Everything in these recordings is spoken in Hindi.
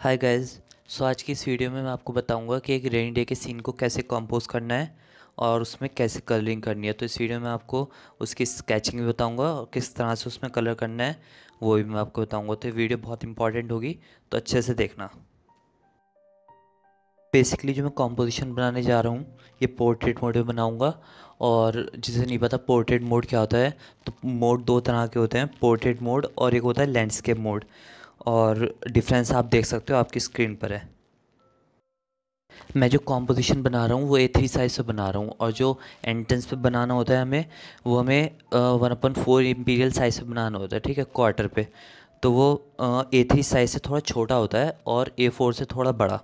Hi guys. सो आज की इस वीडियो में मैं आपको बताऊंगा कि एक रेनी डे के सीन को कैसे कंपोज करना है और उसमें कैसे कलरिंग करनी है। तो इस वीडियो में आपको उसकी स्केचिंग भी बताऊंगा और किस तरह से उसमें कलर करना है वो भी मैं आपको बताऊंगा। तो ये वीडियो बहुत इंपॉर्टेंट होगी, तो अच्छे से देखना। बेसिकली जो मैं कॉम्पोजिशन बनाने जा रहा हूँ ये पोर्ट्रेट मोड में बनाऊंगा। और जिसे नहीं पता पोर्ट्रेट मोड क्या होता है, तो मोड दो तरह के होते हैं, पोर्ट्रेट मोड और एक होता है लैंडस्केप मोड। और डिफरेंस आप देख सकते हो, आपकी स्क्रीन पर है। मैं जो कॉम्पोजिशन बना रहा हूँ वो A3 साइज़ से बना रहा हूँ, और जो एंट्रेंस पे बनाना होता है हमें, वो हमें 1/4 इम्पीरियल साइज़ से बनाना होता है, ठीक है, क्वार्टर पे। तो वो A3 साइज़ से थोड़ा छोटा होता है और A4 से थोड़ा बड़ा,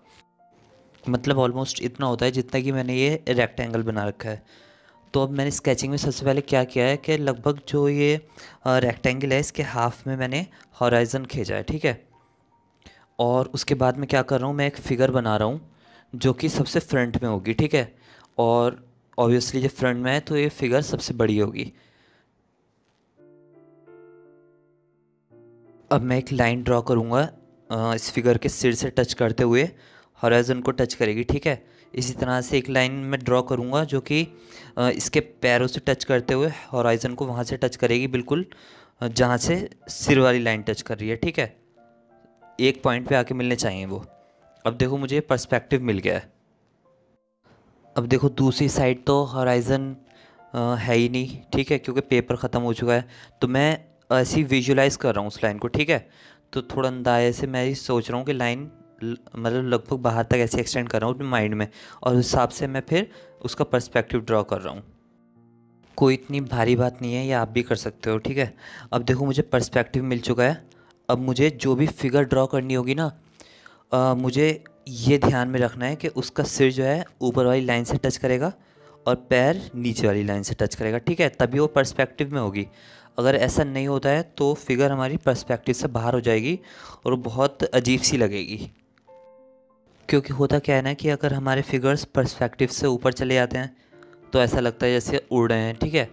मतलब ऑलमोस्ट इतना होता है जितना कि मैंने ये रेक्टेंगल बना रखा है। तो अब मैंने स्केचिंग में सबसे पहले क्या किया है कि लगभग जो ये रेक्टेंगल है इसके हाफ में मैंने हॉराइज़न खींचा है, ठीक है। और उसके बाद मैं क्या कर रहा हूँ, मैं एक फ़िगर बना रहा हूँ जो कि सबसे फ्रंट में होगी, ठीक है। और ऑब्वियसली जब फ्रंट में है तो ये फिगर सबसे बड़ी होगी। अब मैं एक लाइन ड्रॉ करूँगा इस फिगर के सिर से टच करते हुए हॉराइज़न को टच करेगी, ठीक है। इसी तरह से एक लाइन मैं ड्रॉ करूँगा जो कि इसके पैरों से टच करते हुए हॉराइज़न को वहाँ से टच करेगी, बिल्कुल जहाँ से सिर वाली लाइन टच कर रही है, ठीक है। एक पॉइंट पे आके मिलने चाहिए वो। अब देखो मुझे पर्सपेक्टिव मिल गया है। अब देखो दूसरी साइड तो हॉराइज़न है ही नहीं, ठीक है, क्योंकि पेपर ख़त्म हो चुका है। तो मैं ऐसे ही विजुलाइज कर रहा हूँ उस लाइन को, ठीक है। तो थोड़ा अंदाजे से मैं ये सोच रहा हूँ कि लाइन मतलब लगभग बाहर तक ऐसे एक्सटेंड कर रहा हूँ अपने माइंड में, और उस हिसाब से मैं फिर उसका पर्सपेक्टिव ड्रॉ कर रहा हूँ। कोई इतनी भारी बात नहीं है, ये आप भी कर सकते हो, ठीक है। अब देखो मुझे पर्सपेक्टिव मिल चुका है। अब मुझे जो भी फिगर ड्रॉ करनी होगी ना, मुझे ये ध्यान में रखना है कि उसका सिर जो है ऊपर वाली लाइन से टच करेगा और पैर नीचे वाली लाइन से टच करेगा, ठीक है, तभी वो पर्सपेक्टिव में होगी। अगर ऐसा नहीं होता है तो फिगर हमारी पर्सपेक्टिव से बाहर हो जाएगी और वो बहुत अजीब सी लगेगी। क्योंकि होता क्या है ना कि अगर हमारे फिगर्स पर्सपेक्टिव से ऊपर चले जाते हैं तो ऐसा लगता है जैसे उड़ रहे हैं, ठीक है।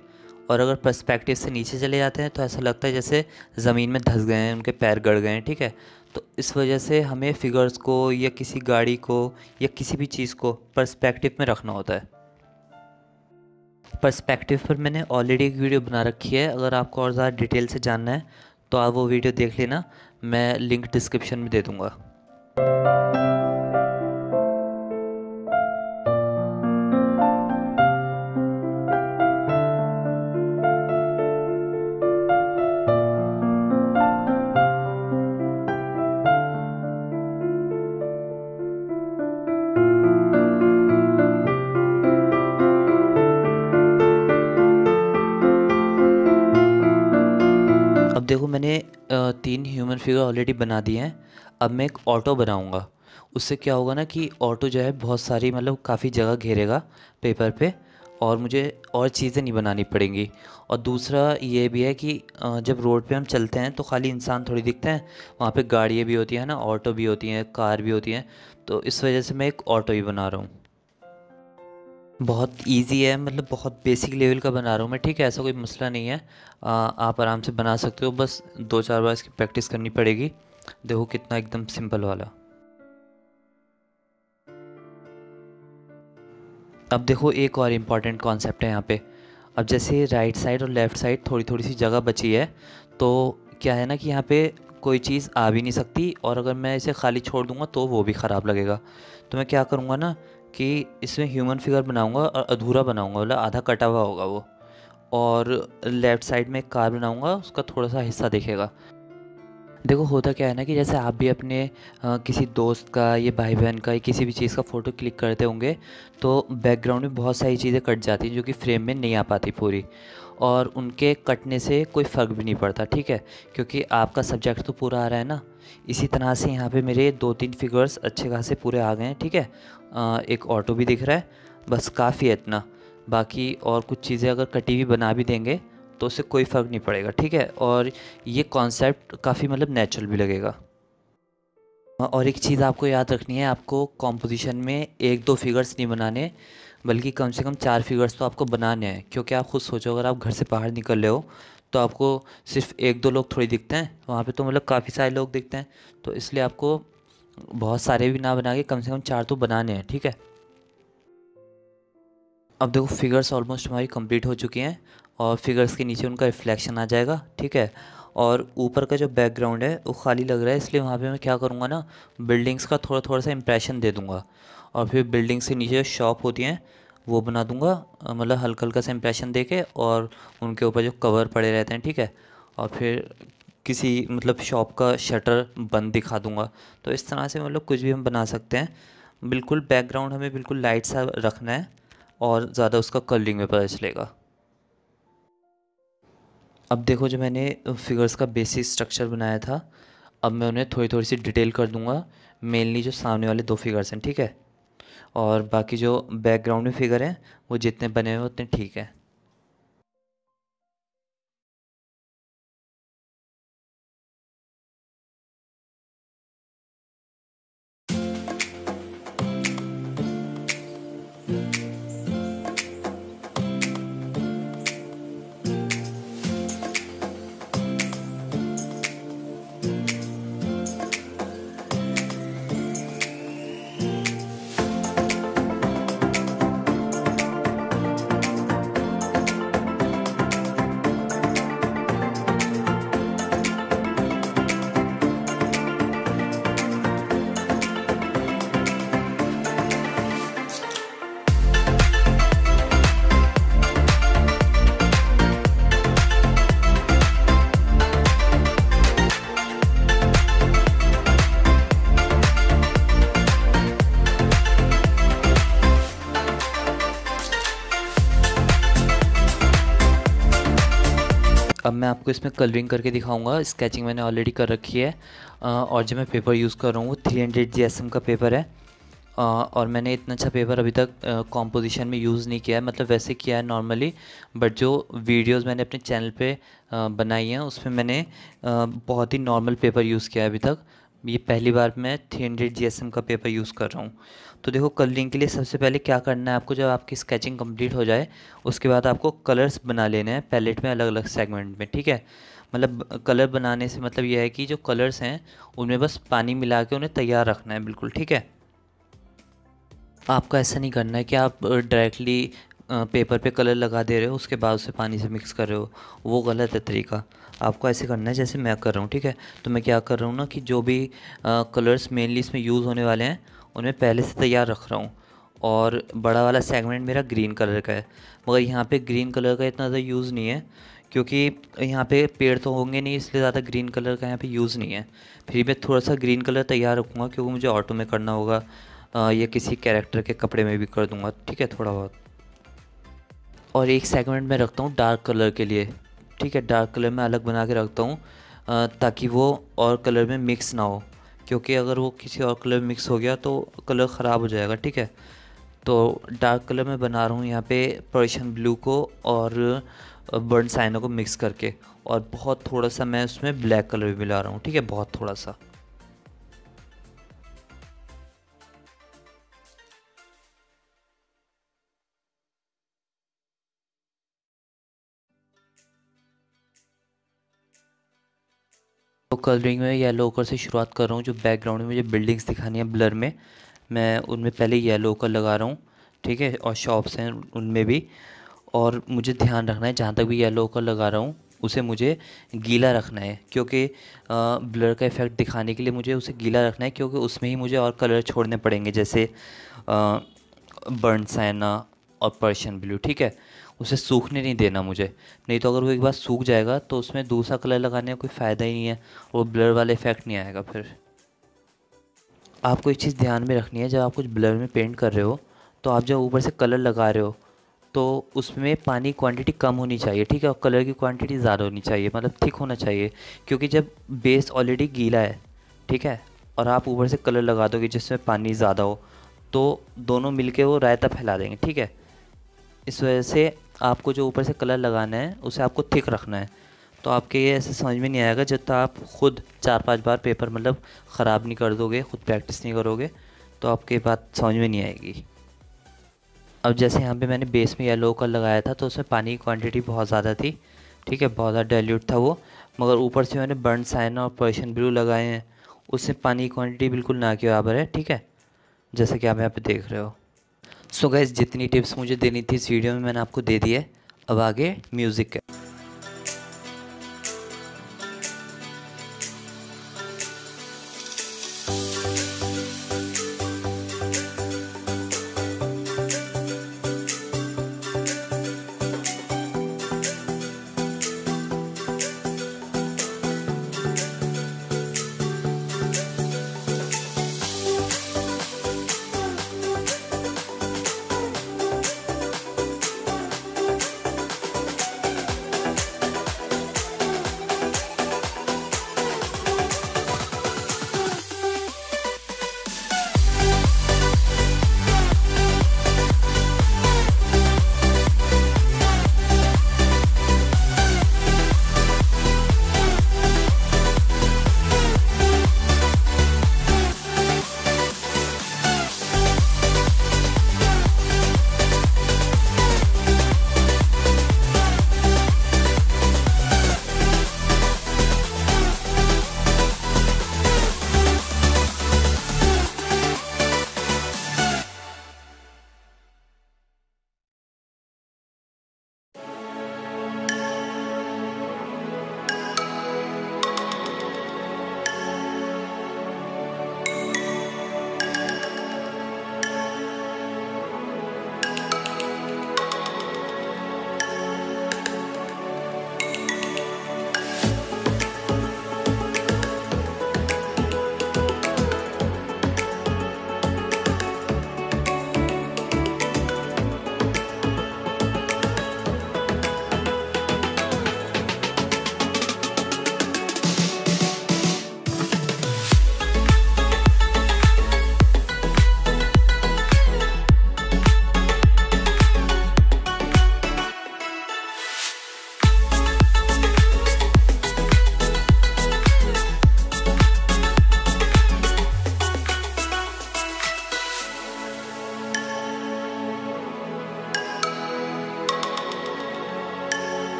और अगर पर्सपेक्टिव से नीचे चले जाते हैं तो ऐसा लगता है जैसे ज़मीन में धंस गए हैं, उनके पैर गड़ गए हैं, ठीक है। तो इस वजह से हमें फिगर्स को या किसी गाड़ी को या किसी भी चीज़ को पर्सपेक्टिव में रखना होता है। पर्सपेक्टिव पर मैंने ऑलरेडी एक वीडियो बना रखी है, अगर आपको और ज़्यादा डिटेल से जानना है तो आप वो वीडियो देख लेना, मैं लिंक डिस्क्रिप्शन में दे दूँगा। अब देखो मैंने 3 ह्यूमन फिगर ऑलरेडी बना दिए हैं। अब मैं एक ऑटो बनाऊंगा। उससे क्या होगा ना कि ऑटो जो है बहुत सारी मतलब काफ़ी जगह घेरेगा पेपर पे, और मुझे और चीज़ें नहीं बनानी पड़ेंगी। और दूसरा ये भी है कि जब रोड पे हम चलते हैं तो खाली इंसान थोड़ी दिखते हैं, वहाँ पे गाड़ियाँ भी होती हैं ना, ऑटो भी होती हैं, कार भी होती हैं। तो इस वजह से मैं एक ऑटो ही बना रहा हूँ। बहुत इजी है, मतलब बहुत बेसिक लेवल का बना रहा हूँ मैं, ठीक है, ऐसा कोई मसला नहीं है। आप आराम से बना सकते हो, बस 2-4 बार इसकी प्रैक्टिस करनी पड़ेगी। देखो कितना एकदम सिंपल वाला। अब देखो एक और इम्पॉर्टेंट कॉन्सेप्ट है यहाँ पे। अब जैसे राइट साइड और लेफ़्ट साइड थोड़ी थोड़ी सी जगह बची है, तो क्या है ना कि यहाँ पे कोई चीज़ आ भी नहीं सकती, और अगर मैं इसे खाली छोड़ दूँगा तो वो भी ख़राब लगेगा। तो मैं क्या करूँगा ना कि इसमें ह्यूमन फिगर बनाऊँगा और अधूरा बनाऊँगा, मतलब आधा कटा हुआ होगा वो। और लेफ़्ट साइड में एक कार बनाऊँगा, उसका थोड़ा सा हिस्सा दिखेगा। देखो होता क्या है ना कि जैसे आप भी अपने किसी दोस्त का या भाई बहन का या किसी भी चीज़ का फ़ोटो क्लिक करते होंगे, तो बैकग्राउंड में बहुत सारी चीज़ें कट जाती हैं जो कि फ्रेम में नहीं आ पाती पूरी, और उनके कटने से कोई फ़र्क भी नहीं पड़ता, ठीक है, क्योंकि आपका सब्जेक्ट तो पूरा आ रहा है ना। इसी तरह से यहाँ पे मेरे 2-3 फिगर्स अच्छे खासे पूरे आ गए हैं, ठीक है। एक ऑटो भी दिख रहा है, बस काफ़ी है इतना। बाकी और कुछ चीज़ें अगर कटी हुई बना भी देंगे तो उससे कोई फ़र्क नहीं पड़ेगा, ठीक है। और ये कॉन्सेप्ट काफ़ी मतलब नेचुरल भी लगेगा। और एक चीज़ आपको याद रखनी है, आपको कॉम्पोजिशन में 1-2 फिगर्स नहीं बनाने, बल्कि कम से कम 4 फिगर्स तो आपको बनाने हैं। क्योंकि आप खुद सोचो, अगर आप घर से बाहर निकल रहे हो तो आपको सिर्फ 1-2 लोग थोड़ी दिखते हैं, वहाँ पे तो मतलब काफ़ी सारे लोग दिखते हैं। तो इसलिए आपको बहुत सारे भी ना बना के कम से कम 4 तो बनाने हैं, ठीक है। अब देखो फिगर्स ऑलमोस्ट हमारी कंप्लीट हो चुकी हैं और फिगर्स के नीचे उनका रिफ्लेक्शन आ जाएगा, ठीक है। और ऊपर का जो बैकग्राउंड है वो खाली लग रहा है, इसलिए वहाँ पे मैं क्या करूँगा ना, बिल्डिंग्स का थोड़ा थोड़ा सा इंप्रेशन दे दूँगा। और फिर बिल्डिंग्स के नीचे जो शॉप होती हैं वो बना दूँगा, मतलब हल्का हल्का सा इंप्रेशन दे के, और उनके ऊपर जो कवर पड़े रहते हैं, ठीक है। और फिर किसी मतलब शॉप का शटर बंद दिखा दूँगा। तो इस तरह से मतलब कुछ भी हम बना सकते हैं। बिल्कुल बैकग्राउंड हमें बिल्कुल लाइट सा रखना है और ज़्यादा उसका कलरिंग में पता चलेगा। अब देखो जो मैंने फिगर्स का बेसिक स्ट्रक्चर बनाया था, अब मैं उन्हें थोड़ी थोड़ी सी डिटेल कर दूंगा। मेनली जो सामने वाले 2 फिगर्स हैं, ठीक है। और बाकी जो बैकग्राउंड में फिगर हैं वो जितने बने हुए उतने ठीक है। अब मैं आपको इसमें कलरिंग करके दिखाऊंगा। स्केचिंग मैंने ऑलरेडी कर रखी है, और जो मैं पेपर यूज़ कर रहा हूँ वो 300 GSM का पेपर है। और मैंने इतना अच्छा पेपर अभी तक कॉम्पोजिशन में यूज़ नहीं किया है, मतलब वैसे किया है नॉर्मली, बट जो वीडियोस मैंने अपने चैनल पे बनाई हैं उसमें मैंने बहुत ही नॉर्मल पेपर यूज़ किया है अभी तक। ये पहली बार मैं 300 GSM का पेपर यूज़ कर रहा हूँ। तो देखो कलरिंग के लिए सबसे पहले क्या करना है आपको, जब आपकी स्केचिंग कंप्लीट हो जाए उसके बाद आपको कलर्स बना लेने हैं पैलेट में अलग अलग सेगमेंट में, ठीक है। मतलब कलर बनाने से मतलब यह है कि जो कलर्स हैं उनमें बस पानी मिला के उन्हें तैयार रखना है, बिल्कुल ठीक है। आपका ऐसा नहीं करना है कि आप डायरेक्टली पेपर पे कलर लगा दे रहे हो उसके बाद उसे पानी से मिक्स कर रहे हो, वो गलत है तरीका। आपको ऐसे करना है जैसे मैं कर रहा हूँ, ठीक है। तो मैं क्या कर रहा हूँ ना कि जो भी कलर्स मेनली इसमें यूज़ होने वाले हैं उन्हें पहले से तैयार रख रहा हूँ। और बड़ा वाला सेगमेंट मेरा ग्रीन कलर का है, मगर यहाँ पे ग्रीन कलर का इतना ज़्यादा यूज़ नहीं है, क्योंकि यहाँ पे पेड़ तो होंगे नहीं, इसलिए ज़्यादा ग्रीन कलर का यहाँ पे यूज़ नहीं है। फिर मैं थोड़ा सा ग्रीन कलर तैयार रखूँगा क्योंकि मुझे ऑटो में करना होगा, या किसी कैरेक्टर के कपड़े में भी कर दूंगा, ठीक है, थोड़ा बहुत। और एक सेगमेंट में रखता हूँ डार्क कलर के लिए, ठीक है। डार्क कलर में अलग बना के रखता हूँ, ताकि वो और कलर में मिक्स ना हो, क्योंकि अगर वो किसी और कलर में मिक्स हो गया तो कलर ख़राब हो जाएगा, ठीक है। तो डार्क कलर में बना रहा हूँ यहाँ पे पर्शियन ब्लू को और बर्न साइनो को मिक्स करके, और बहुत थोड़ा सा मैं उसमें ब्लैक कलर भी मिला रहा हूँ, ठीक है, बहुत थोड़ा सा। तो कलरिंग में येलो कलर से शुरुआत कर रहा हूँ। जो बैकग्राउंड में मुझे बिल्डिंग्स दिखानी है ब्लर में, मैं उनमें पहले येलो कलर लगा रहा हूँ, ठीक है। और शॉप्स हैं उनमें भी। और मुझे ध्यान रखना है जहाँ तक भी येलो कलर लगा रहा हूँ उसे मुझे गीला रखना है, क्योंकि ब्लर का इफेक्ट दिखाने के लिए मुझे उसे गीला रखना है, क्योंकि उसमें ही मुझे और कलर छोड़ने पड़ेंगे, जैसे बर्न साइना और पर्शियन ब्लू, ठीक है। उसे सूखने नहीं देना मुझे, नहीं तो अगर वो एक बार सूख जाएगा तो उसमें दूसरा कलर लगाने का कोई फ़ायदा ही नहीं है, और ब्लर वाला इफेक्ट नहीं आएगा फिर। आपको एक चीज़ ध्यान में रखनी है, जब आप कुछ ब्लर में पेंट कर रहे हो तो आप जब ऊपर से कलर लगा रहे हो तो उसमें पानी क्वांटिटी कम होनी चाहिए, ठीक है, और कलर की क्वांटिटी ज़्यादा होनी चाहिए, मतलब थिक होना चाहिए। क्योंकि जब बेस ऑलरेडी गीला है, ठीक है, और आप ऊपर से कलर लगा दोगे जिसमें पानी ज़्यादा हो, तो दोनों मिलके वो रायता फैला देंगे, ठीक है। इस वजह से आपको जो ऊपर से कलर लगाना है उसे आपको थिक रखना है। तो आपके ये ऐसे समझ में नहीं आएगा जब तक आप खुद 4-5 बार पेपर मतलब ख़राब नहीं कर दोगे, खुद प्रैक्टिस नहीं करोगे, तो आपकी बात समझ में नहीं आएगी। अब जैसे यहाँ पे मैंने बेस में येलो कलर लगाया था तो उसमें पानी की क्वांटिटी बहुत ज़्यादा थी, ठीक है, बहुत ज़्यादा डाइल्यूट था वो। मगर ऊपर से मैंने बर्न साइन और पर्शियन ब्लू लगाए हैं, उसमें पानी की क्वांटिटी बिल्कुल ना के बराबर है, ठीक है, जैसे कि आप यहाँ पे देख रहे हो। सो गाइस, जितनी टिप्स मुझे देनी थी इस वीडियो में मैंने आपको दे दी है। अब आगे म्यूज़िक है।